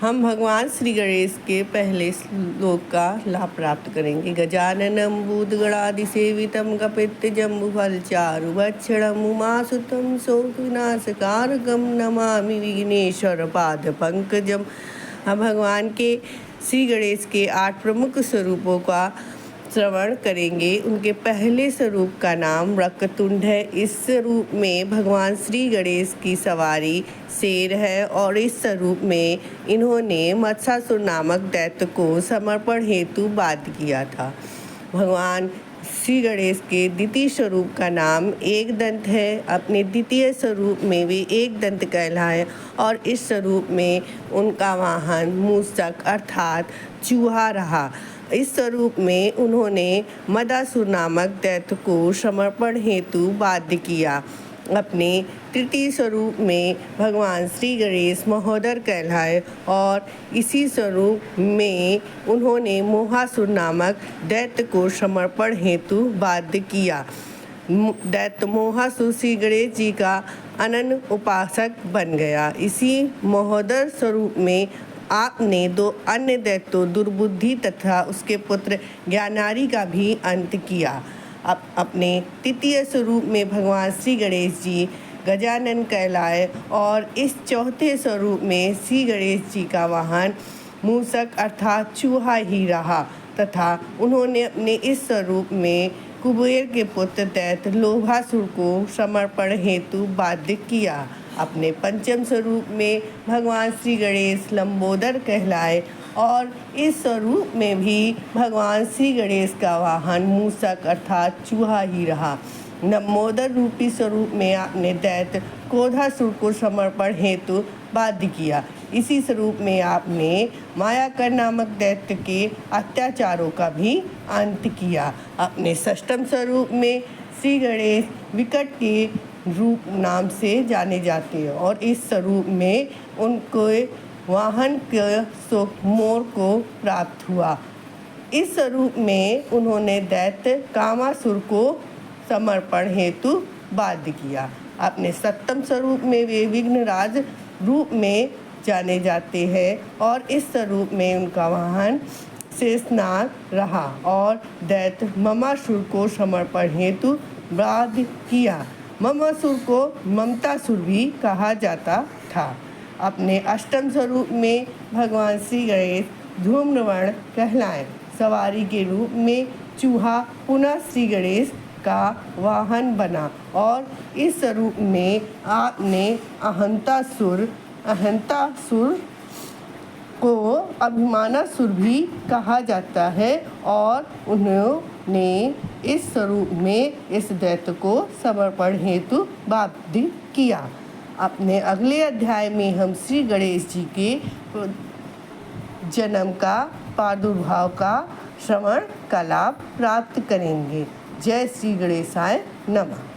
हम भगवान श्री गणेश के पहले श्लोक का लाभ प्राप्त करेंगे। गजाननं भूतगणाधिसेवितं कपित्थजम्बुफलचारुभक्षणम् उमासुतं शोकविनाशकारकं नमामि विघ्नेश्वरपादपङ्कजम्। हम भगवान के श्री गणेश के 8 प्रमुख स्वरूपों का श्रवण करेंगे। उनके पहले स्वरूप का नाम वक्रतुंड है। इस स्वरूप में भगवान श्री गणेश की सवारी शेर है और इस स्वरूप में इन्होंने मत्स्यासुर नामक दैत्य को समर्पण हेतु बाध्य किया था। भगवान श्री गणेश के द्वितीय स्वरूप का नाम एक दंत है। अपने द्वितीय स्वरूप में वे एक दंत कहलाए और इस स्वरूप में उनका वाहन मूषक अर्थात चूहा रहा। इस स्वरूप में उन्होंने मदासुर नामक दैत्य को समर्पण हेतु बाध्य किया। अपने तृतीय स्वरूप में भगवान श्री गणेश महोदर कहलाए और इसी स्वरूप में उन्होंने मोहासुर नामक दैत्य को समर्पण हेतु बाध्य किया। दैत्य मोहासुर श्री गणेश जी का अनन्य उपासक बन गया। इसी महोदर स्वरूप में आपने 2 अन्य दैत्यों दुर्बुद्धि तथा उसके पुत्र ज्ञानारी का भी अंत किया। अपने तृतीय स्वरूप में भगवान श्री गणेश जी गजानन कहलाए और इस चौथे स्वरूप में श्री गणेश जी का वाहन मूषक अर्थात चूहा ही रहा तथा उन्होंने अपने इस स्वरूप में कुबेर के पुत्र दैत्य लोभासुर को समर्पण हेतु बाध्य किया। अपने पंचम स्वरूप में भगवान श्री गणेश लंबोदर कहलाए और इस स्वरूप में भी भगवान श्री गणेश का वाहन मूषक अर्थात चूहा ही रहा। लंबोदर रूपी स्वरूप में आपने दैत्य क्रोधासुर को समर्पण हेतु बाध्य किया। इसी स्वरूप में आपने मायाकर नामक दैत्य के अत्याचारों का भी अंत किया। अपने षष्ठम स्वरूप में श्री गणेश विकट के रूप नाम से जाने जाते हैं और इस स्वरूप में उनको वाहन के मोर को प्राप्त हुआ। इस स्वरूप में उन्होंने दैत्य कामासुर को समर्पण हेतु बाध्य किया। अपने सप्तम स्वरूप में वे विघ्नराज रूप में जाने जाते हैं और इस स्वरूप में उनका वाहन शेषनाग रहा और दैत्य ममासुर को समर्पण हेतु बाध्य किया। ममासुर को ममतासुर भी कहा जाता था। अपने अष्टम स्वरूप में भगवान श्री गणेश धूम्रवर्ण कहलाए। सवारी के रूप में चूहा पुनः श्री गणेश का वाहन बना और इस स्वरूप में आपने अहंतासुर को अभिमानासुर भी कहा जाता है और उन्होंने इस स्वरूप में इस दैत्य को समर्पण हेतु बाध्य किया। अपने अगले अध्याय में हम श्री गणेश जी के जन्म का प्रादुर्भाव का श्रवण का लाभ प्राप्त करेंगे। जय श्री गणेशाय नमः।